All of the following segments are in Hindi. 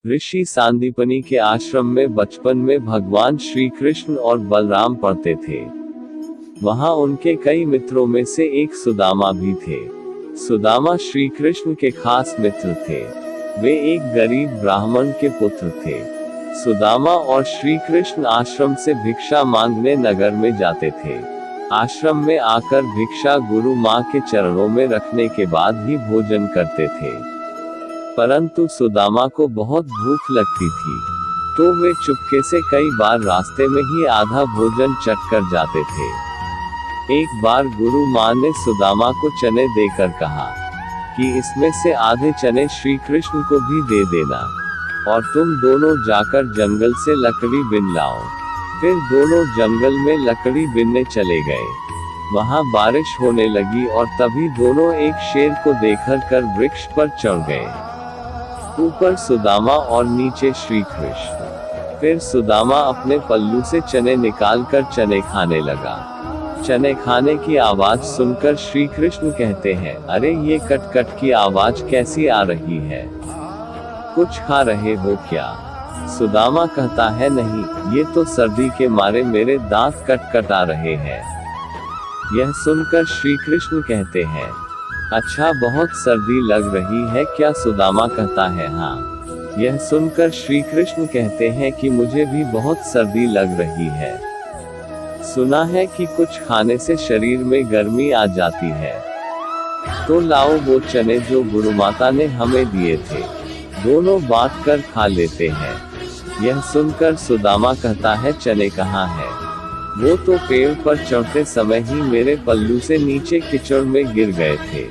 ऋषि सांदीपनि के आश्रम में बचपन में भगवान श्री कृष्ण और बलराम पढ़ते थे। वहां उनके कई मित्रों में से एक सुदामा भी थे। सुदामा श्री कृष्ण के खास मित्र थे। वे एक गरीब ब्राह्मण के पुत्र थे। सुदामा और श्री कृष्ण आश्रम से भिक्षा मांगने नगर में जाते थे। आश्रम में आकर भिक्षा गुरु माँ के चरणों में रखने के बाद ही भोजन करते थे। परंतु सुदामा को बहुत भूख लगती थी, तो वे चुपके से कई बार रास्ते में ही आधा भोजन चट कर जाते थे। एक बार गुरु माँ ने सुदामा को चने देकर कहा कि इसमें से आधे चने श्री कृष्ण को भी दे देना, और तुम दोनों जाकर जंगल से लकड़ी बिन लाओ। फिर दोनों जंगल में लकड़ी बिनने चले गए। वहां बारिश होने लगी और तभी दोनों एक शेर को देखकर वृक्ष पर चढ़ गए। ऊपर सुदामा और नीचे श्री कृष्ण। फिर सुदामा अपने पल्लू से चने निकालकर चने खाने लगा। चने खाने की आवाज सुनकर श्री कृष्ण कहते हैं, अरे ये कट कट की आवाज कैसी आ रही है? कुछ खा रहे हो क्या? सुदामा कहता है, नहीं, ये तो सर्दी के मारे मेरे दांत कट कट आ रहे हैं। यह सुनकर श्री कृष्ण कहते हैं, अच्छा, बहुत सर्दी लग रही है क्या? सुदामा कहता है, हाँ। यह सुनकर श्री कृष्ण कहते हैं कि मुझे भी बहुत सर्दी लग रही है। सुना है कि कुछ खाने से शरीर में गर्मी आ जाती है, तो लाओ वो चने जो गुरु माता ने हमें दिए थे, दोनों बांट कर खा लेते हैं। यह सुनकर सुदामा कहता है, चने कहाँ है? वो तो पेड़ पर चढ़ते समय ही मेरे पल्लू से नीचे कीचड़ में गिर गए थे।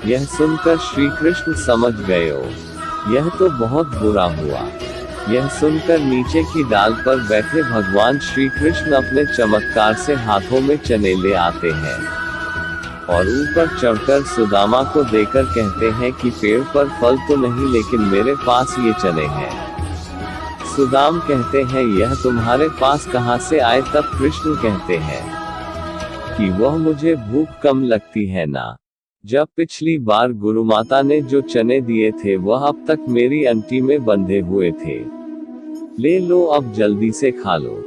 यह सुनकर श्री कृष्ण समझ गए, यह तो बहुत बुरा हुआ। यह सुनकर नीचे की डाल पर बैठे भगवान श्री कृष्ण अपने चमत्कार से हाथों में चने ले आते हैं और ऊपर चढ़कर सुदामा को देकर कहते हैं कि पेड़ पर फल तो नहीं, लेकिन मेरे पास ये चने हैं। सुदाम कहते हैं, यह तुम्हारे पास कहां से आए? तब कृष्ण कहते हैं कि वह मुझे भूख कम लगती है ना। जब पिछली बार गुरु माता ने जो चने दिए थे वह अब तक मेरी अंटी में बंधे हुए थे, ले लो, अब जल्दी से खा लो।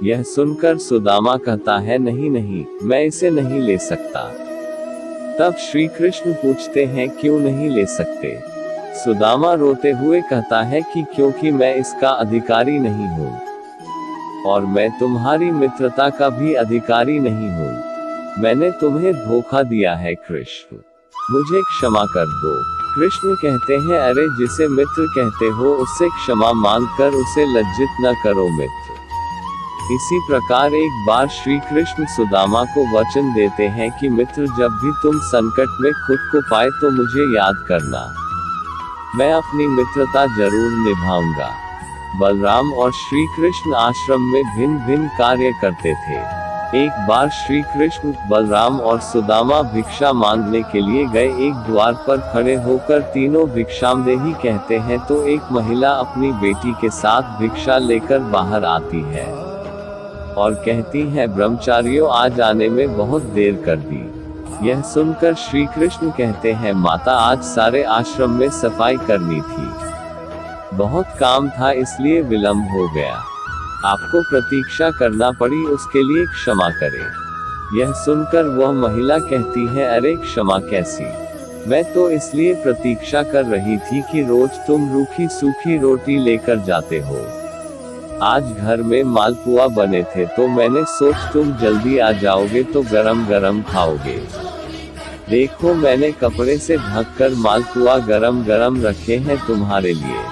यह सुनकर सुदामा कहता है, नहीं नहीं, मैं इसे नहीं ले सकता। तब श्री कृष्ण पूछते हैं, क्यों नहीं ले सकते? सुदामा रोते हुए कहता है कि क्योंकि मैं इसका अधिकारी नहीं हूँ, और मैं तुम्हारी मित्रता का भी अधिकारी नहीं हूँ। मैंने तुम्हें धोखा दिया है कृष्ण, मुझे क्षमा कर दो। कृष्ण कहते हैं, अरे जिसे मित्र कहते हो उससे क्षमा मांगकर उसे लज्जित न करो मित्र। इसी प्रकार एक बार श्री कृष्ण सुदामा को वचन देते हैं कि मित्र, जब भी तुम संकट में खुद को पाए तो मुझे याद करना, मैं अपनी मित्रता जरूर निभाऊंगा। बलराम और श्री कृष्ण आश्रम में भिन्न भिन्न कार्य करते थे। एक बार श्री कृष्ण, बलराम और सुदामा भिक्षा मांगने के लिए गए। एक द्वार पर खड़े होकर तीनों भिक्षामदेही कहते हैं तो एक महिला अपनी बेटी के साथ भिक्षा लेकर बाहर आती है और कहती है, ब्रह्मचारियों, आज आने में बहुत देर कर दी। यह सुनकर श्री कृष्ण कहते हैं, माता, आज सारे आश्रम में सफाई करनी थी, बहुत काम था, इसलिए विलंब हो गया। आपको प्रतीक्षा करना पड़ी, उसके लिए क्षमा करें। यह सुनकर वह महिला कहती है, अरे क्षमा कैसी? मैं तो इसलिए प्रतीक्षा कर रही थी कि रोज तुम रूखी सूखी रोटी लेकर जाते हो। आज घर में मालपुआ बने थे तो मैंने सोच तुम जल्दी आ जाओगे तो गरम गरम खाओगे। देखो, मैंने कपड़े से ढककर मालपुआ गरम गरम रखे हैं तुम्हारे लिए।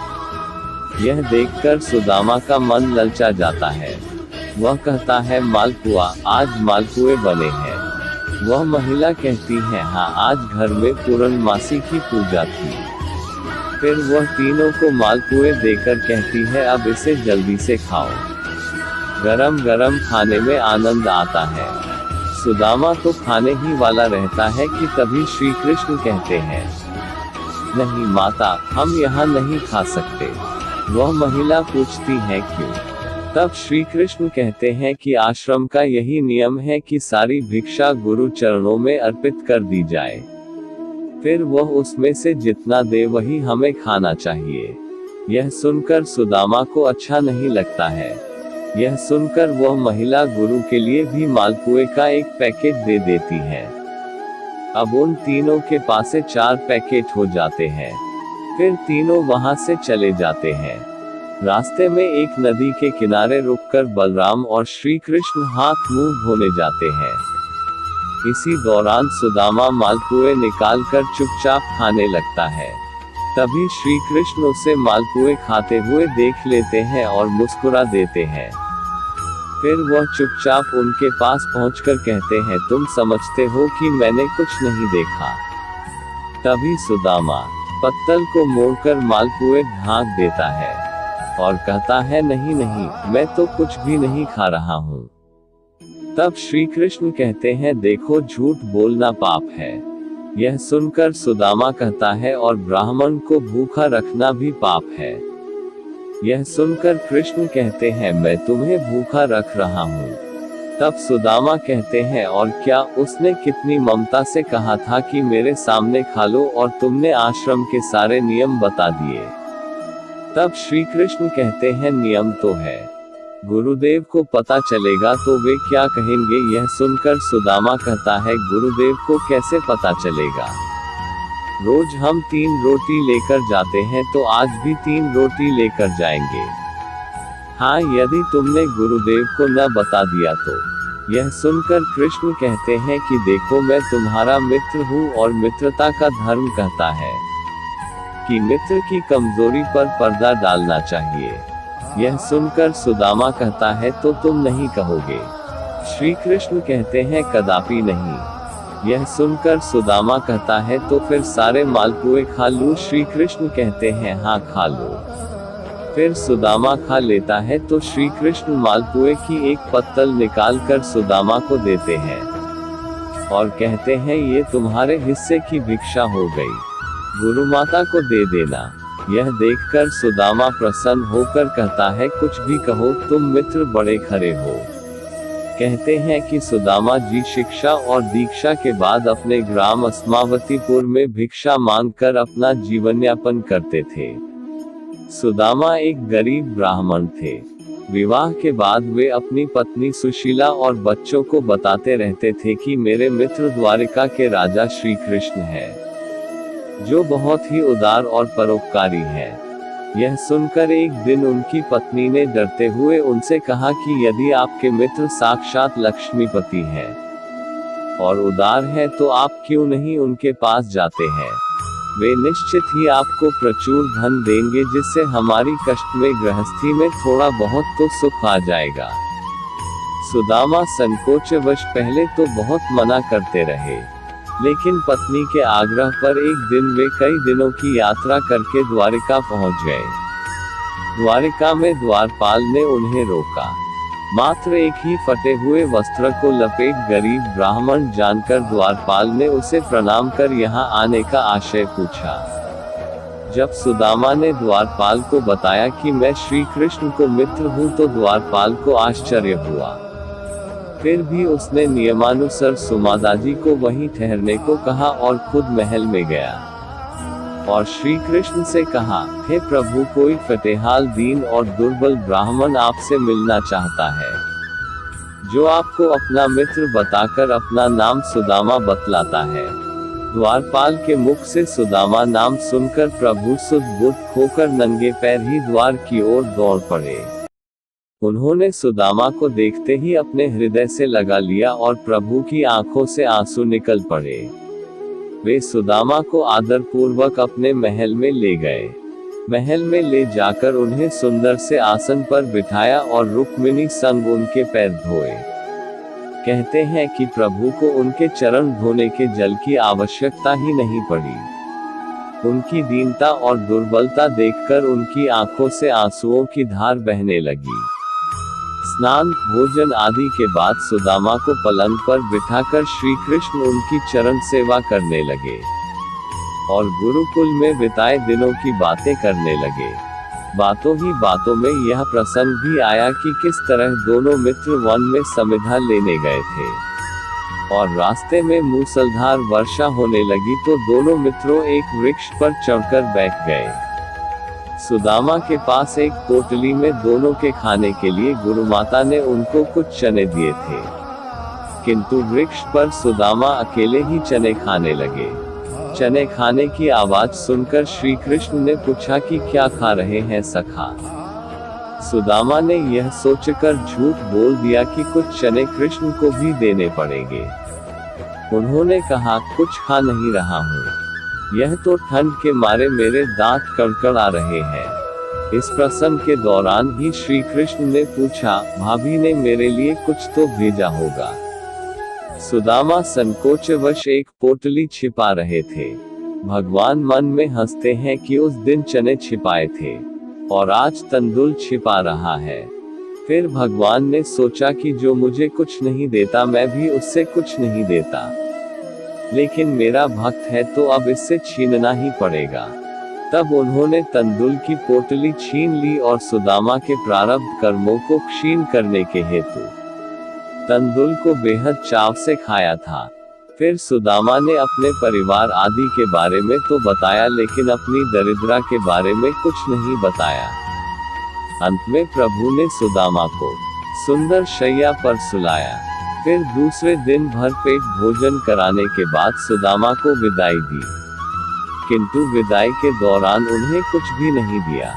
यह देखकर सुदामा का मन ललचा जाता है। वह कहता है, मालपुआ, आज मालपुए बने हैं। वह महिला कहती है, हाँ, आज घर में पूर्णमासी की पूजा थी। फिर वह तीनों को मालपुए देकर कहती है, अब इसे जल्दी से खाओ, गरम गरम खाने में आनंद आता है। सुदामा तो खाने ही वाला रहता है कि तभी श्री कृष्ण कहते हैं, नहीं माता, हम यहाँ नहीं खा सकते। वह महिला पूछती है, क्यों? तब श्री कृष्ण कहते हैं कि आश्रम का यही नियम है कि सारी भिक्षा गुरु चरणों में अर्पित कर दी जाए, फिर वह उसमें से जितना दे वही हमें खाना चाहिए। यह सुनकर सुदामा को अच्छा नहीं लगता है। यह सुनकर वह महिला गुरु के लिए भी मालपुए का एक पैकेट दे देती है। अब उन तीनों के पास 4 पैकेट हो जाते हैं। फिर तीनों वहां से चले जाते हैं। रास्ते में एक नदी के किनारे रुककर बलराम और श्री कृष्ण हाथ मुंह धोने जाते हैं। इसी दौरान सुदामा मालपुए निकालकर चुपचाप खाने लगता है। तभी श्री कृष्ण उसे मालपुए खाते हुए देख लेते हैं और मुस्कुरा देते हैं। फिर वह चुपचाप उनके पास पहुंचकर कहते हैं, तुम समझते हो कि मैंने कुछ नहीं देखा। तभी सुदामा पत्तल को मोड़कर मालपुए ढांक देता है और कहता है, नहीं नहीं, मैं तो कुछ भी नहीं खा रहा हूँ। तब श्री कृष्ण कहते हैं, देखो झूठ बोलना पाप है। यह सुनकर सुदामा कहता है, और ब्राह्मण को भूखा रखना भी पाप है। यह सुनकर कृष्ण कहते हैं, मैं तुम्हें भूखा रख रहा हूँ। तब सुदामा कहते हैं, और क्या उसने कितनी ममता से कहा था कि मेरे सामने खा लो, और तुमने आश्रम के सारे नियम बता दिए। तब श्री कृष्ण कहते हैं, नियम तो है, गुरुदेव को पता चलेगा तो वे क्या कहेंगे। यह सुनकर सुदामा कहता है, गुरुदेव को कैसे पता चलेगा? रोज हम 3 रोटी लेकर जाते हैं, तो आज भी 3 रोटी लेकर जाएंगे। हाँ, यदि तुमने गुरुदेव को न बता दिया तो। यह सुनकर कृष्ण कहते हैं कि देखो, मैं तुम्हारा मित्र हूँ और मित्रता का धर्म कहता है कि मित्र की कमजोरी पर पर्दा डालना चाहिए। यह सुनकर सुदामा कहता है, तो तुम नहीं कहोगे? श्री कृष्ण कहते हैं, कदापि नहीं। यह सुनकर सुदामा कहता है, तो फिर सारे मालपुए खा लूं? श्री कृष्ण कहते हैं, हाँ खा लो। फिर सुदामा खा लेता है, तो श्री कृष्ण मालपुए की एक पत्तल निकालकर सुदामा को देते हैं और कहते हैं, ये तुम्हारे हिस्से की भिक्षा हो गई, गुरु माता को दे देना। यह देखकर सुदामा प्रसन्न होकर कहता है, कुछ भी कहो, तुम मित्र बड़े खरे हो। कहते हैं कि सुदामा जी शिक्षा और दीक्षा के बाद अपने ग्राम अस्मावतीपुर में भिक्षा मांगकर अपना जीवन यापन करते थे। सुदामा एक गरीब ब्राह्मण थे। विवाह के बाद वे अपनी पत्नी सुशीला और बच्चों को बताते रहते थे कि मेरे मित्र द्वारिका के राजा श्री कृष्ण हैं, जो बहुत ही उदार और परोपकारी है। यह सुनकर एक दिन उनकी पत्नी ने डरते हुए उनसे कहा कि यदि आपके मित्र साक्षात लक्ष्मीपति हैं और उदार हैं, तो आप क्यों नहीं उनके पास जाते हैं? वे निश्चित ही आपको प्रचुर धन देंगे, जिससे हमारी कष्ट में गृहस्थी में थोड़ा बहुत तो सुख आ जाएगा। सुदामा संकोचवश पहले तो बहुत मना करते रहे, लेकिन पत्नी के आग्रह पर एक दिन वे कई दिनों की यात्रा करके द्वारिका पहुंच गए। द्वारिका में द्वारपाल ने उन्हें रोका। मात्र एक ही फटे हुए वस्त्र को लपेट गरीब ब्राह्मण जानकर द्वारपाल ने उसे प्रणाम कर यहाँ आने का आशय पूछा। जब सुदामा ने द्वारपाल को बताया कि मैं श्री कृष्ण को मित्र हूँ, तो द्वारपाल को आश्चर्य हुआ। फिर भी उसने नियमानुसार सुमादाजी को वहीं ठहरने को कहा और खुद महल में गया और श्री कृष्ण से कहा, हे प्रभु, कोई फतेहाल दीन और दुर्बल ब्राह्मण आपसे मिलना चाहता है, जो आपको अपना मित्र बताकर अपना नाम सुदामा बतलाता है। द्वारपाल के मुख से सुदामा नाम सुनकर प्रभु सुध बुद्ध खोकर नंगे पैर ही द्वार की ओर दौड़ पड़े। उन्होंने सुदामा को देखते ही अपने हृदय से लगा लिया और प्रभु की आंखों से आंसू निकल पड़े। वे सुदामा को आदरपूर्वक अपने महल में ले गए। महल में ले जाकर उन्हें सुंदर से आसन पर बिठाया और रुक्मिणी संग उनके पैर धोए। कहते हैं कि प्रभु को उनके चरण धोने के जल की आवश्यकता ही नहीं पड़ी। उनकी दीनता और दुर्बलता देखकर उनकी आंखों से आंसुओं की धार बहने लगी। स्नान, भोजन आदि के बाद सुदामा को पलंग पर बिठाकर श्री कृष्ण उनकी चरण सेवा करने लगे और गुरुकुल में बिताए दिनों की बातें करने लगे। बातों ही बातों में यह प्रसंग भी आया कि किस तरह दोनों मित्र वन में समिधा लेने गए थे और रास्ते में मूसलधार वर्षा होने लगी, तो दोनों मित्रों एक वृक्ष पर चढ़कर बैठ गए। सुदामा के पास एक पोटली में दोनों के खाने के लिए गुरुमाता ने उनको कुछ चने दिए थे, किंतु वृक्ष पर सुदामा अकेले ही चने खाने लगे। चने खाने की आवाज सुनकर श्री कृष्ण ने पूछा कि क्या खा रहे हैं सखा। सुदामा ने यह सोचकर झूठ बोल दिया कि कुछ चने कृष्ण को भी देने पड़ेंगे। उन्होंने कहा, कुछ खा नहीं रहा हूँ, यह तो ठंड के मारे मेरे दांत कड़कड़ा रहे हैं। इस प्रसंग के दौरान ही श्री कृष्ण ने पूछा, भाभी ने मेरे लिए कुछ तो भेजा होगा। सुदामा संकोचवश एक पोटली छिपा रहे थे। भगवान मन में हंसते हैं कि उस दिन चने छिपाए थे और आज तंदुल छिपा रहा है। फिर भगवान ने सोचा कि जो मुझे कुछ नहीं देता मैं भी उससे कुछ नहीं देता, लेकिन मेरा भक्त है तो अब इससे छीनना ही पड़ेगा। तब उन्होंने तंदुल की पोटली छीन ली और सुदामा के प्रारब्ध कर्मों को क्षीण करने के हेतु तंदुल को बेहद चाव से खाया था। फिर सुदामा ने अपने परिवार आदि के बारे में तो बताया, लेकिन अपनी दरिद्रा के बारे में कुछ नहीं बताया। अंत में प्रभु ने सुदामा को सुंदर शैया पर सुलाया। फिर दूसरे दिन भरपेट भोजन कराने के बाद सुदामा को विदाई दी, किंतु विदाई के दौरान उन्हें कुछ भी नहीं दिया।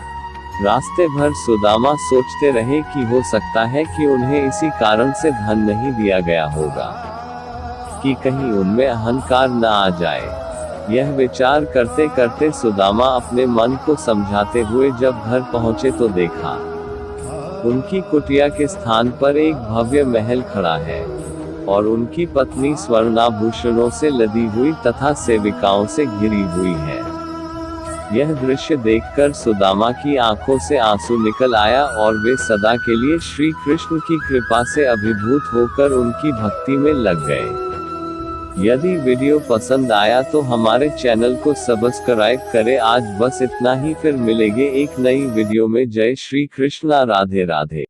रास्ते भर सुदामा सोचते रहे कि हो सकता है कि उन्हें इसी कारण से धन नहीं दिया गया होगा कि कहीं उनमें अहंकार न आ जाए। यह विचार करते करते सुदामा अपने मन को समझाते हुए जब घर पहुंचे तो देखा, उनकी कुटिया के स्थान पर एक भव्य महल खड़ा है और उनकी पत्नी स्वर्णाभूषणों से लदी हुई तथा सेविकाओं से घिरी हुई है। यह दृश्य देखकर सुदामा की आंखों से आंसू निकल आया और वे सदा के लिए श्री कृष्ण की कृपा से अभिभूत होकर उनकी भक्ति में लग गए। यदि वीडियो पसंद आया तो हमारे चैनल को सब्सक्राइब करें। आज बस इतना ही, फिर मिलेंगे एक नई वीडियो में। जय श्री कृष्णा, राधे राधे।